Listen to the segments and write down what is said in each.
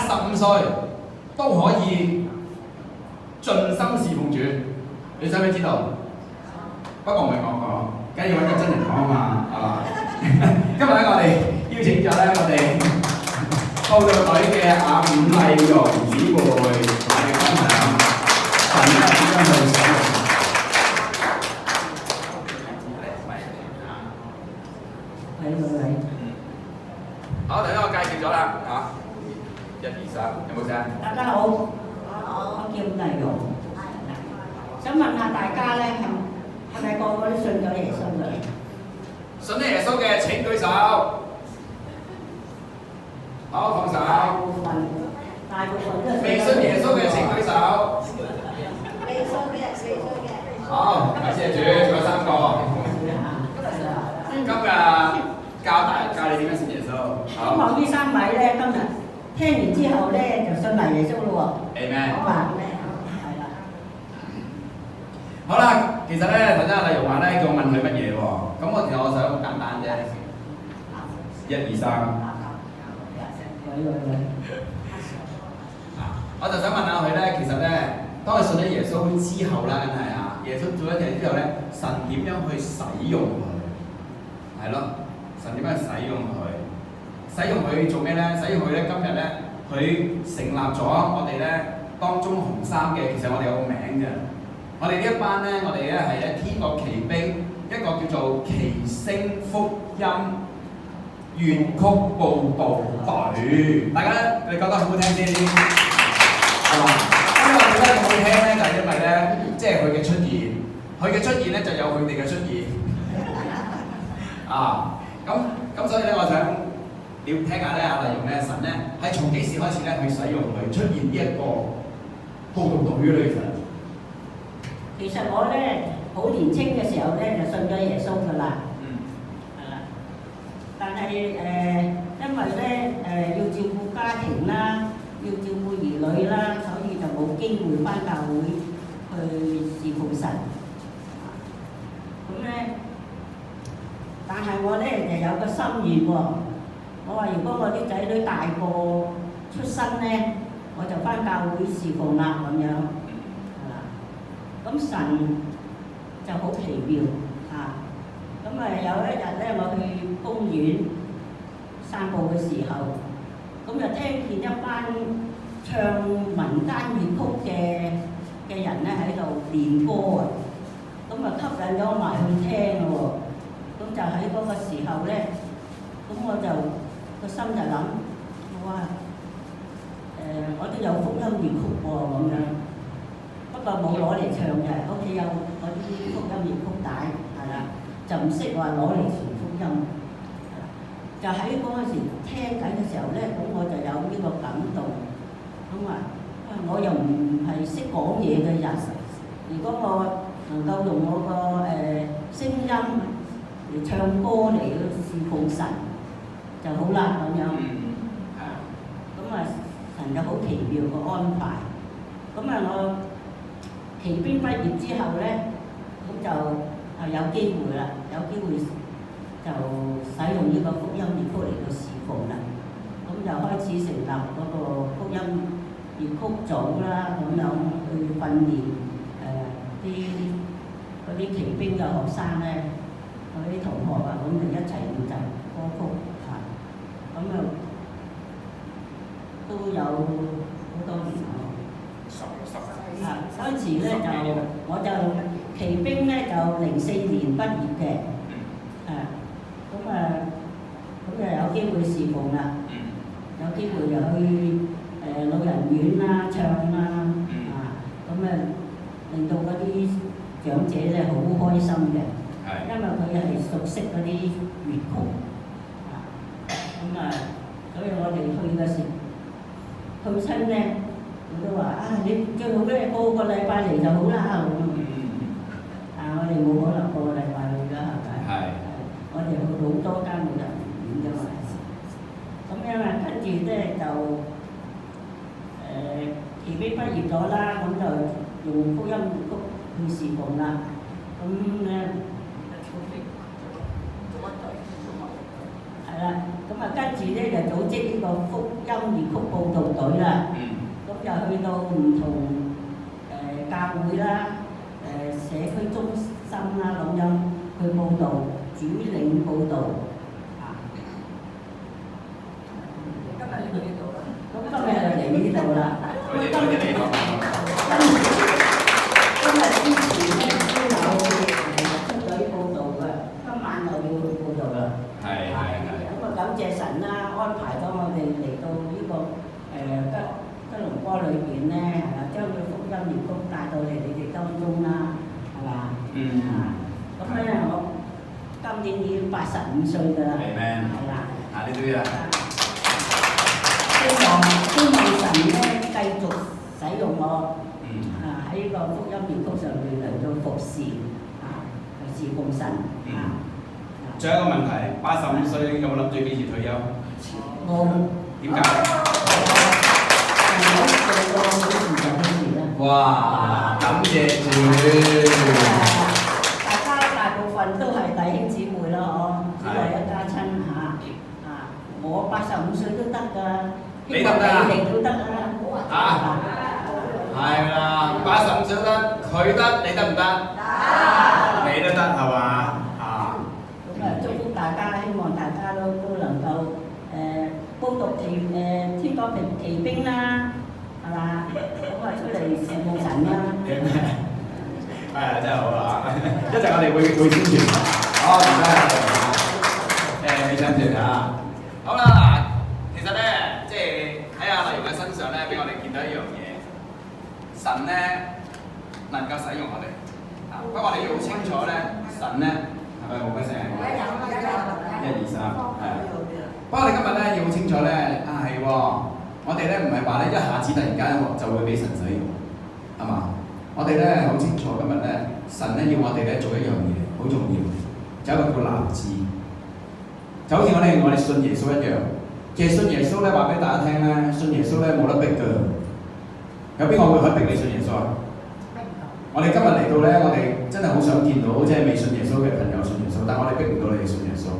歲都可以盡心侍奉主，你想唔想知道？不過唔係我講，梗係要揾個真人講啊嘛，係嘛？今日咧，我哋邀請咗咧，我哋報道隊嘅阿伍麗容姊妹同我哋分享神咧點樣去使用。好，頭先我介紹咗啦，嚇，1、2、3，有冇聲？大家好，我叫伍麗容，想問下大家咧，係咪個個都信咗耶穌嘅？信咗耶穌嘅請舉手。好，放手。大部分都係未信耶穌嘅請舉手。未信嘅。好，感謝主，仲有3個。今日教你點樣信耶穌。好。希望呢3位咧，今日聽完之後咧，就信埋耶穌咯喎。Amen。好嘛？係啦。好啦，其實咧，頭先阿麗容話咧，叫我問佢乜嘢喎？咁其實我想好簡單啫。1、2、3。我就想問下佢咧，其實咧，當佢信咗耶穌之後啦，梗係啊，耶穌做咗嘢之後咧，神點樣去使用佢？係咯，神點樣去使用佢？使用佢做咩咧？使用佢咧，今日咧，佢成立咗我哋咧當中紅衫嘅，其實我哋有個名嘅。我哋呢一班咧，我哋咧係咧天國奇兵，一個叫做奇星福音粵曲報道隊。大家你覺得好唔好聽先？係嘛？咁我覺得好聽咧，就係因為咧，即係佢嘅出現，佢嘅出現咧就有佢哋嘅出現。啊，咁所以咧，我想你要聽下咧，阿麗容咧，神咧係從幾時開始咧去使用佢出現呢一個報道隊咧？其實我咧好年青嘅時候咧就信咗耶穌㗎啦。係啦。但係因為咧要照顧家庭啦，要照顧兒女啦，所以就冇機會返教會去侍奉神。咁咧，但係我咧就有個心願喎。我話如果我啲仔女大個出生咧，我就返教會侍奉啦咁樣。咁神就好奇妙嚇，咁有一日咧，我去公園散步嘅時候，咁就聽見一班唱民間粵曲嘅人咧喺度練歌啊，咁吸引咗我埋去聽喎，咁就喺嗰個時候咧，咁我就個心就諗，哇，我都有福音粵曲喎咁樣。不過冇攞嚟唱嘅，屋企有嗰啲福音粵曲帶，係啦，就唔識話攞嚟傳福音。就喺嗰陣時聽緊嘅時候咧，咁我就有呢個感動。咁話，我又唔係識講嘢嘅人，如果我能夠用我個聲音嚟唱歌嚟侍奉神，就好啦咁樣。咁神就好奇妙嘅安排。咁我奇兵畢業之後咧，咁就有機會啦，有機會就使用呢個福音粵曲嚟到侍奉啦。咁就開始成立嗰個福音粵曲組啦，咁樣去訓練嗰啲奇兵嘅學生咧，嗰啲同學啊，咁就一齊練習歌曲嚇。咁都有好多年啦。嗰陣時咧我就奇兵咧就04年畢業嘅，咁就有機會侍奉啦，有機會就去老人院啦唱啦，令到嗰啲長者咧好開心嘅，因為佢係熟悉嗰啲粵曲，所以我哋去嘅時去親咧。佢都話你最好咧個禮拜嚟就好啦咁。我哋冇可能個禮拜去㗎，係咪？係。我哋去好多間老人院㗎嘛。咁樣跟住咧就奇兵畢業咗啦，咁就用福音粵曲去侍奉啦。咁咧係啦，咁跟住咧就組織呢個福音粵曲報道隊。水啦。嗯。咁就去到唔同教會啦、社區中心啦咁樣去報道，主領報道啊。今日嚟呢度啦。咁今日就嚟呢度啦。今日之前咧都有出隊報道嘅，今晚又要去報道啦。係。咁啊，感謝神啦，安排咗我哋嚟到呢個吉隆坡裏邊咧，係啦，將個福音業工帶到嚟你哋當中啦，係嘛？咁咧，我今年已經85歲㗎啦，係啦。呢啲啊。希望神咧繼續使用我，喺呢個福音業工上面嚟到服侍，侍奉神。仲有一個問題，85歲有冇諗住幾時退休？冇。點解？哇！感謝主。大部分都係弟兄姊妹啦，只係一家親嚇。我85歲都得㗎，你得唔得啊？你都得啦。係啦，85歲得，佢得，你得唔得？得。你都得係嘛？祝福大家，希望大家都能夠報讀天國奇兵啦，係嘛？咁出嚟侍奉神啦。真係好啊！一陣我哋會宣傳。好，唔該。你宣傳啊！好啦，嗱，其實咧，即係喺阿麗蓉嘅身上咧，俾我哋見到一樣嘢，神咧能夠使用我哋。不過我哋要好清楚咧，神咧係咪冇乜聲？1、2、3，係。不過我哋今日咧要好清楚咧，係喎，我哋咧唔係話咧一下子突然間就會俾神使用，係嘛？我哋咧好清楚今日咧，神咧要我哋咧做一樣嘢，好重要，就一個叫立志。就好似我哋信耶穌一樣，其實信耶穌咧話俾大家聽咧，信耶穌咧冇得逼㗎。有邊個會可以逼你信耶穌啊？我哋今日嚟到咧，我哋真係好想見到，即係未信耶穌嘅朋友信耶穌，但係我哋逼唔到你哋信耶穌。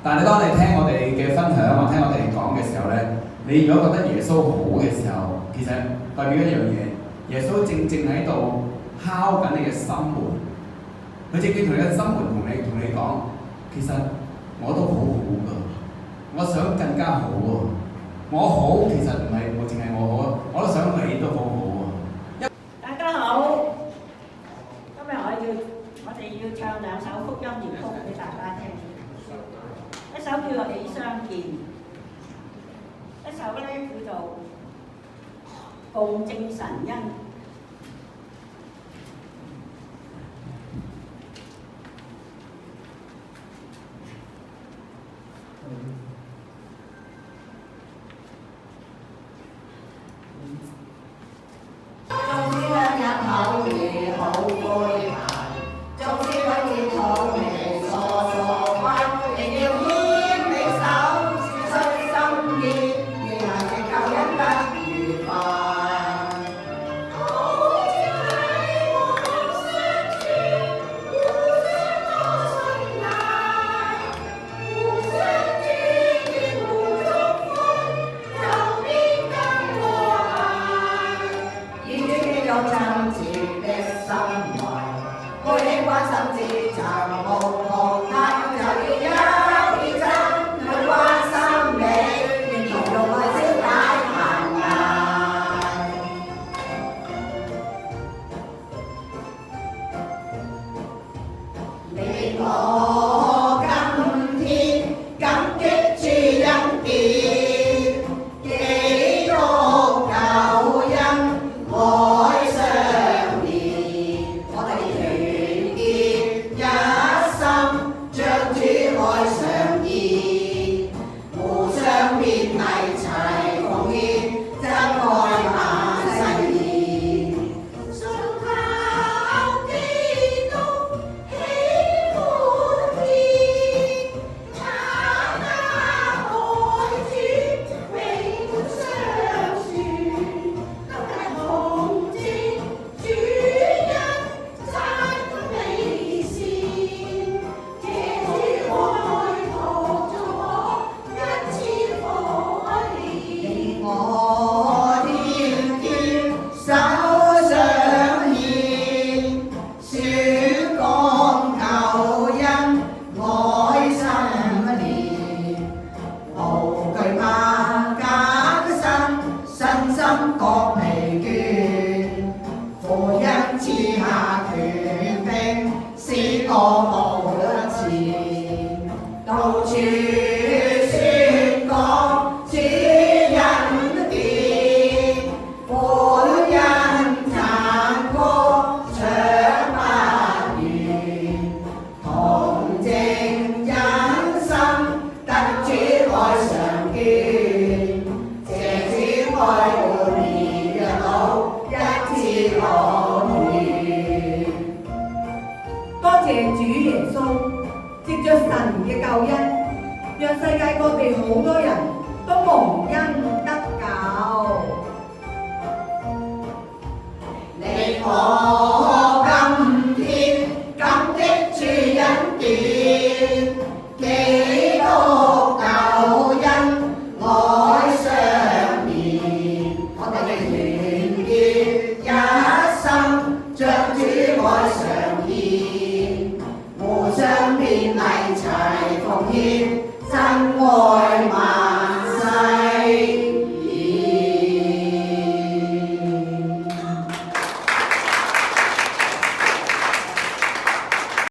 但係當你聽我哋嘅分享，我聽我哋講嘅時候咧，你如果覺得耶穌好嘅時候，其實代表一樣嘢，耶穌正喺度敲緊你嘅心門，佢正同你嘅心門同你講，其實我都好好㗎，我想更加好喎，我好其實唔係淨係我好，我都想你都好好喎。大家好，今日我哋要唱兩首福音粵曲俾大家聽。一首叫做《喜相見》，一首咧叫做《共證神恩》。萬家的心，身心覺疲倦。父親賜下權柄，使我無前，到處宣講主恩典，歡欣讚歌唱不完，同證忍心得主愛常見，謝主愛護年日老，一次可憐。多謝主耶穌，藉着神嘅救恩，讓世界各地好多人都蒙